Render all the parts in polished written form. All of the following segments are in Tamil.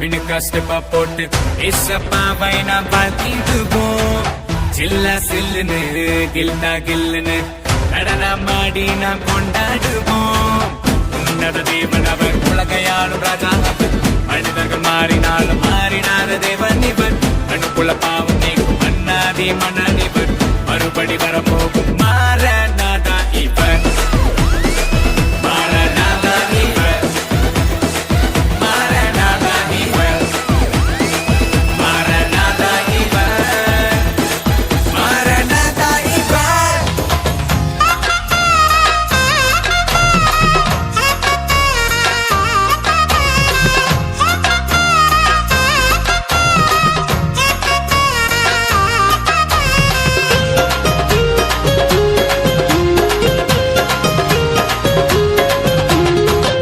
மினுக்கா ஸ்டெப்பா போட்டு ஏசப்பாவை நாம் வாழ்த்திடுவோம். சில்லா சில்லுன்னு கில்னா கில்லுன்னு நடனமாடி நாம் கொண்டாடுவோம். உன்னத தேவன் அவர், உலகையாளும் ராஜா அவர். மனிதர்கள் மாறினாலும் மாறினாத தேவன் இவர். அனுப்புல பாவம் நீக்கும் மன்னாதி மன்னனிவர். மறுபடி வரப்போகும் மாறனாதா இவர். மாறனாதா இவர். மாறனாதா இவர். மாறனாதா இவர். மாறனாதா இவர்.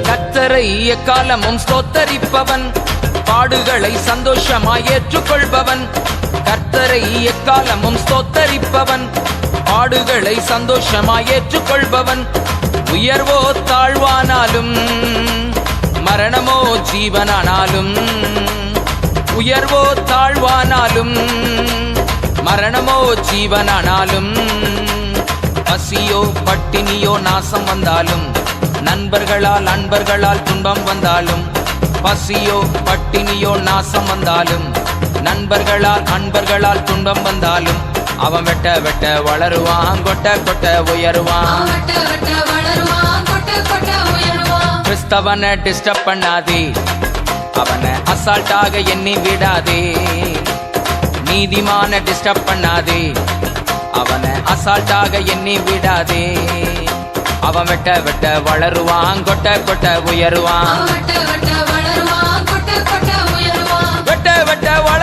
கர்த்தரை எக்காலமும் ஸ்தோத்தரிப்பவன், பாடுகளை சந்தோஷமாய் ஏற்றுக்கொள்பவன். கர்த்தரை எக்காலமும் ஸ்தோத்தரிப்பவன், பாடுகளை சந்தோஷமாய் ஏற்றுக்கொள்பவன். உயர்வோ தாழ்வானாலும், மரணமோ ஜீவனானாலும். உயர்வோ தாழ்வானாலும், மரணமோ ஜீவனானாலும். பசியோ பட்டினியோ நாசம் வந்தாலும், நண்பர்களால் அன்பர்களால் துன்பம் வந்தாலும். பசியோ பட்டினியோ நாசம் வந்தாலும், நண்பர்களால் அன்பர்களால் துன்பம் வந்தாலும். அவன் வெட்ட வெட்ட வளருவான், கொட்ட கொட்ட உயருவான். கிறிஸ்தவனை டிஸ்டர்ப் பண்ணாதே, அவனை அசால்ட்டாக எண்ணி விடாதே. நீதிமான டிஸ்டர்ப் பண்ணாதே, அவனை அசால்ட்டாக எண்ணி விடாதே. அவன் வெட்ட வெட்ட வளருவான், கொட்ட கொட்ட உயருவான். வெட்ட வெட்ட வள